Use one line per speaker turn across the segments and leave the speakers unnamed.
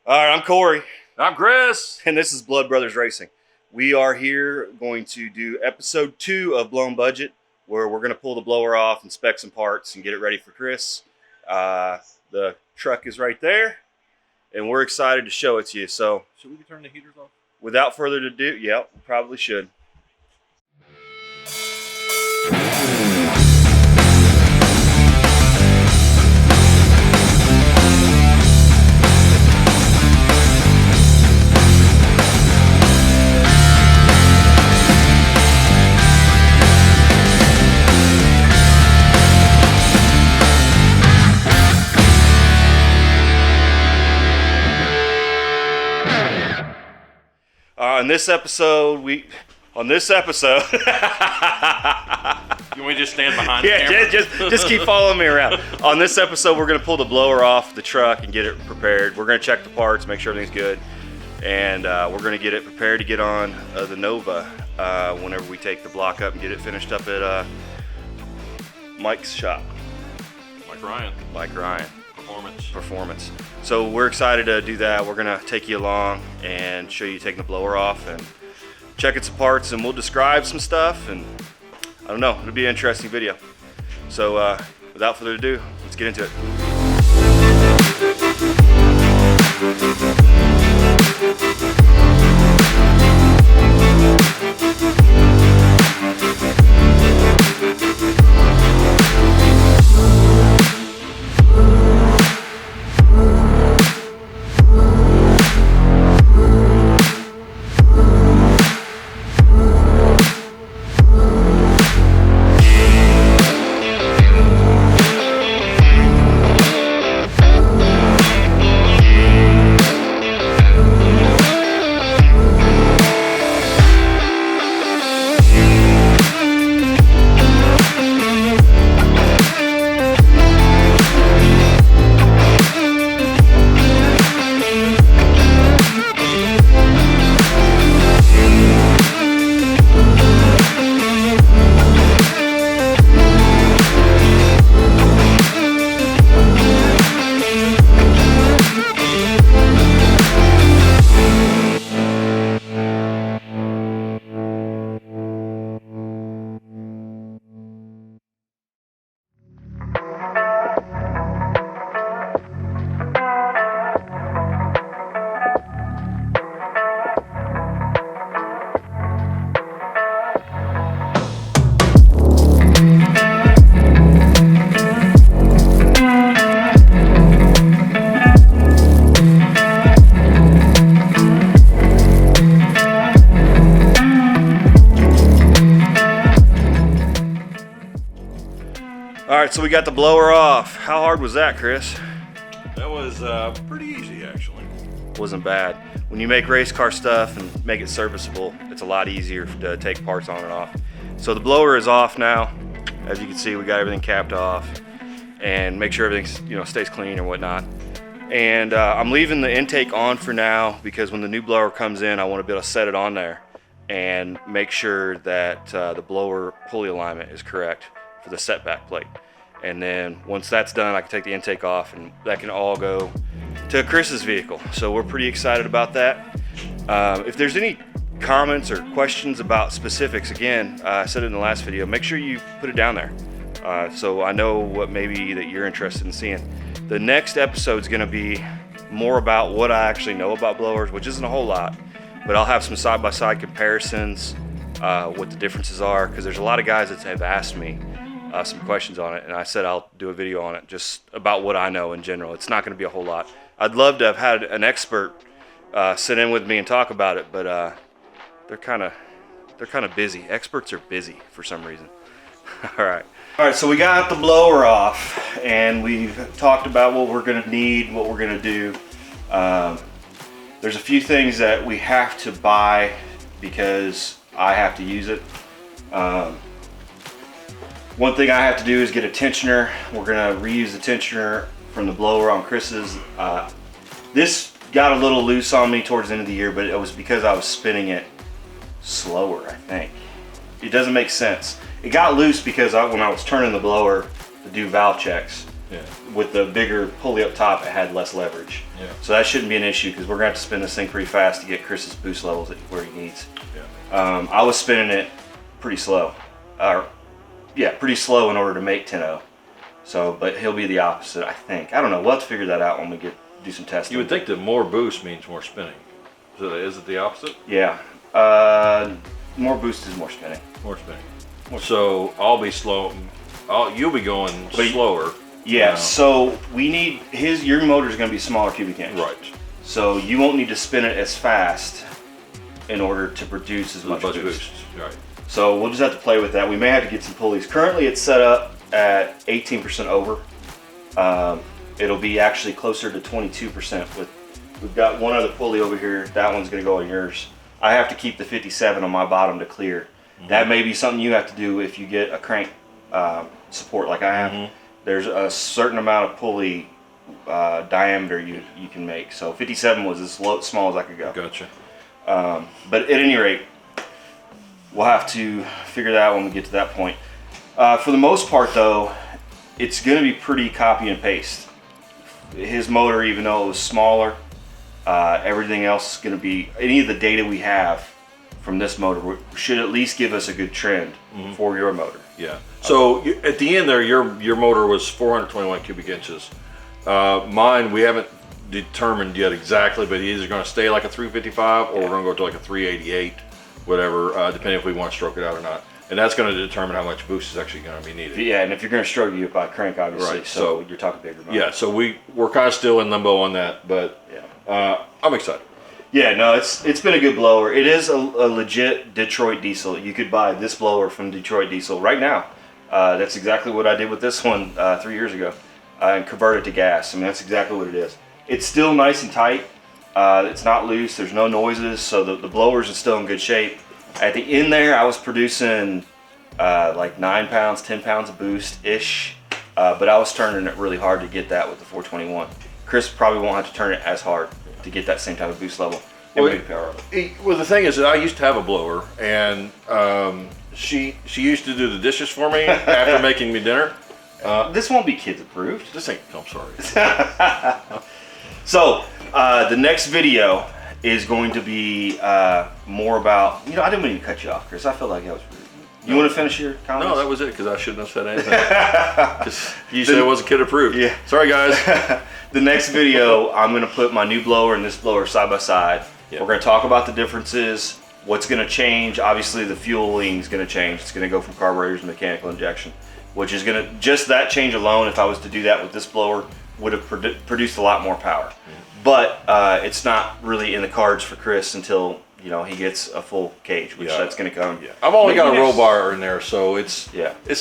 All right, I'm Corey,
I'm Chris.
and this is Blood Brothers Racing. We are here going to do episode 2 of Blown Budget, where we're going to pull the blower off, inspect some parts, and get it ready for Chris. The truck is right there, and we're excited to show it to you. So,
Should we turn the heaters off?
without further ado, yeah, we probably should. On this episode,
You want me to just stand behind the camera?
yeah, just keep following me around. On this episode, we're going to pull the blower off the truck and get it prepared. We're going to check the parts, make sure everything's good, and we're going to get it prepared to get on the Nova whenever we take the block up and get it finished up at Mike's shop. Mike Ryan. Performance. So we're excited to do that. We're going to take you along and show you taking the blower off and checking some parts, and we'll describe some stuff, and I don't know, it'll be an interesting video. So without further ado, let's get into it. All right, so we got the blower off. How hard was that, Chris?
That was pretty easy, actually.
Wasn't bad. When you make race car stuff and make it serviceable, it's a lot easier to take parts on and off. So the blower is off now. As you can see, we got everything capped off, and make sure everything stays clean and whatnot. And I'm leaving the intake on for now because when the new blower comes in, I want to be able to set it on there and make sure that the blower pulley alignment is correct for the setback plate. And then once that's done, I can take the intake off, and that can all go to Chris's vehicle. So we're pretty excited about that. If there's any comments or questions about specifics, again, I said it in the last video, make sure you put it down there so I know what maybe that you're interested in seeing. The next episode is going to be more about what I actually know about blowers, which isn't a whole lot, but I'll have some side-by-side comparisons, what the differences are, because there's a lot of guys that have asked me some questions on it, and I said I'll do a video on it just about what I know in general. It's not going to be a whole lot. I'd love to have had an expert sit in with me and talk about it, but they're kind of busy. Experts are busy for some reason. All right, so we got the blower off, and we've talked about what we're going to need, what we're going to do. There's a few things that we have to buy because I have to use it. One thing I have to do is get a tensioner. We're gonna reuse the tensioner from the blower on Chris's. This got a little loose on me towards the end of the year, but it was because I was spinning it slower, I think. It doesn't make sense. It got loose because when I was turning the blower to do valve checks,
Yeah.
With the bigger pulley up top, it had less leverage.
Yeah.
So that shouldn't be an issue because we're gonna have to spin this thing pretty fast to get Chris's boost levels where he needs.
Yeah.
I was spinning it pretty slow. Pretty slow in order to make 10.0. So, but he'll be the opposite, I think. I don't know. We'll have to figure that out when we do some testing.
You would think that more boost means more spinning. Is it the opposite?
Yeah. More boost is more spinning.
More spinning. So I'll be slow. You'll be going slower.
Yeah. So we need your motor is going to be smaller cubic inch.
Right.
So you won't need to spin it as fast in order to produce as much boost.
Right.
So we'll just have to play with that. We may have to get some pulleys. Currently it's set up at 18% over. It'll be actually closer to 22% we've got one other pulley over here. That one's gonna go on yours. I have to keep the 57 on my bottom to clear. Mm-hmm. That may be something you have to do if you get a crank support like I have. Mm-hmm. There's a certain amount of pulley diameter you can make. So 57 was as small as I could go.
Gotcha.
But at any rate, we'll have to figure that out when we get to that point. For the most part though, it's gonna be pretty copy and paste. His motor, even though it was smaller, everything else is gonna be, any of the data we have from this motor should at least give us a good trend for your motor.
Yeah. So at the end there, your motor was 421 cubic inches. Mine, we haven't determined yet exactly, but he's either gonna stay like a 355 or we're gonna go to like a 388, whatever, depending if we want to stroke it out or not. And that's going to determine how much boost is actually going to be needed.
Yeah, and if you're going to stroke, you buy crank, obviously.
Right.
So you're talking bigger motor.
Yeah. So we're kind of still in limbo on that, but I'm excited.
Yeah. No, it's been a good blower. It is a legit Detroit diesel. You could buy this blower from Detroit Diesel right now. That's exactly what I did with this one 3 years ago, and convert it to gas. I mean, that's exactly what it is. It's still nice and tight. It's not loose. There's no noises, so the blowers are still in good shape. At the end there, I was producing like 9 pounds, 10 pounds of boost-ish, but I was turning it really hard to get that with the 421. Chris probably won't have to turn it as hard to get that same type of boost level.
Well, the thing is that I used to have a blower, and she used to do the dishes for me after making me dinner.
This won't be kids approved.
This ain't, I'm sorry.
So, the next video is going to be more about, I didn't mean to cut you off, Chris. I feel like that was rude. You want to finish your comments?
No, that was it, because I shouldn't have said anything. Because you said it wasn't kid approved.
Yeah.
Sorry, guys.
The next video, I'm going to put my new blower and this blower side by side. Yep. We're going to talk about the differences, what's going to change. Obviously, the fueling is going to change. It's going to go from carburetors to mechanical injection, which is going to, just that change alone, if I was to do that with this blower, would have produced a lot more power. But it's not really in the cards for Chris until he gets a full cage, which that's going to come.
Yeah. I've only got a roll bar in there, so it's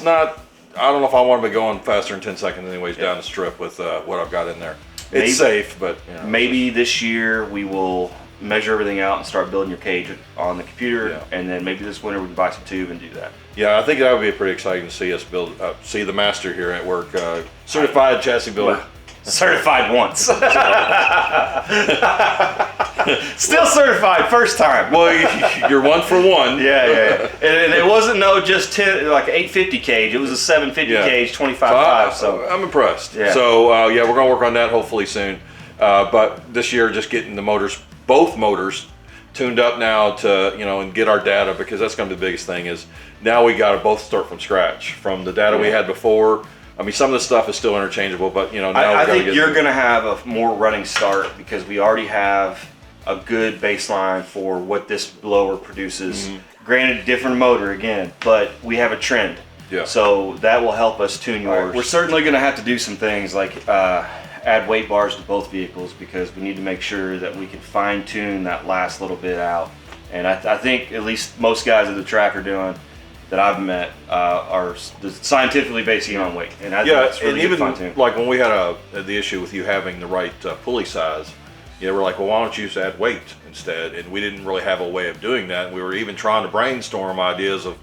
not. I don't know if I want to be going faster than 10 seconds anyways down the strip with what I've got in there. It's safe, but
maybe this year we will measure everything out and start building your cage on the computer, and then maybe this winter we can buy some tube and do that.
Yeah, I think that would be pretty exciting to see us build, see the master here at work, certified chassis builder.
Certified once. Still certified first time.
Well, you're 1 for 1.
Yeah. And it wasn't just 850 cage. It was a 750 cage, 25.5. So
I'm impressed.
Yeah.
So we're gonna work on that hopefully soon. But this year, just getting the motors, both motors, tuned up now to and get our data, because that's gonna be the biggest thing. Is now we got to both start from scratch from the data we had before. I mean, some of the stuff is still interchangeable, but now
I think you're going to have a more running start because we already have a good baseline for what this blower produces. Granted, different motor again, but we have a trend.
Yeah.
So that will help us tune yours. Right. We're certainly going to have to do some things like add weight bars to both vehicles, because we need to make sure that we can fine tune that last little bit out. And I think at least most guys at the track are doing, that I've met, are scientifically basing on weight, and I think it's really good fine-tune.
Like when we had the issue with you having the right pulley size, we're like, well, why don't you just add weight instead? And we didn't really have a way of doing that. And we were even trying to brainstorm ideas of,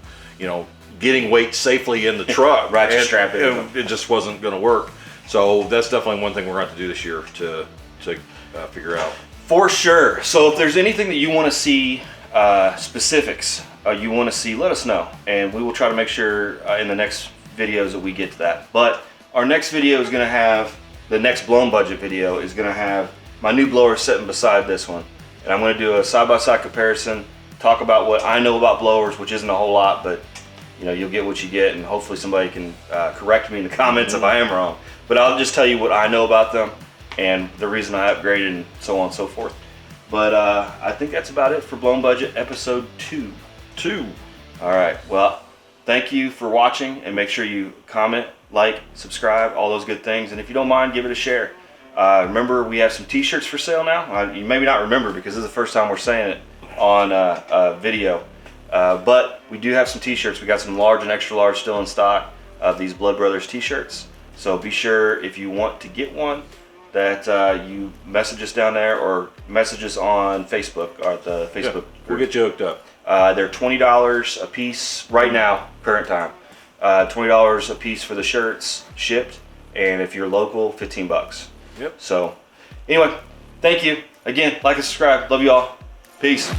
getting weight safely in the truck.
Ratchet strap it.
It just wasn't going to work. So that's definitely one thing we're going to have to do this year to figure out.
For sure. So if there's anything that you want to see, specifics you want to see, let us know, and we will try to make sure in the next videos that we get to that. But our next video is gonna have, the next blown budget video is gonna have my new blower sitting beside this one. And I'm gonna do a side-by-side comparison, talk about what I know about blowers, which isn't a whole lot, but you know, you'll get what you get, and hopefully somebody can correct me in the comments if I am wrong. But I'll just tell you what I know about them and the reason I upgraded and so on and so forth. But I think that's about it for Blown Budget episode 2. All right, well, thank you for watching, and make sure you comment, like, subscribe, all those good things. And if you don't mind, give it a share. Remember, we have some t-shirts for sale now. You maybe not remember because this is the first time we're saying it on video. But we do have some t-shirts. We got some large and extra large still in stock of these Blood Brothers t-shirts. So be sure, if you want to get one, that you message us down there or message us on Facebook or the Facebook group.
We'll get you hooked up.
They're $20 a piece right now, current time. $20 a piece for the shirts shipped, and if you're local, 15 bucks.
Yep.
So anyway, thank you again. Like and subscribe. Love you all. Peace.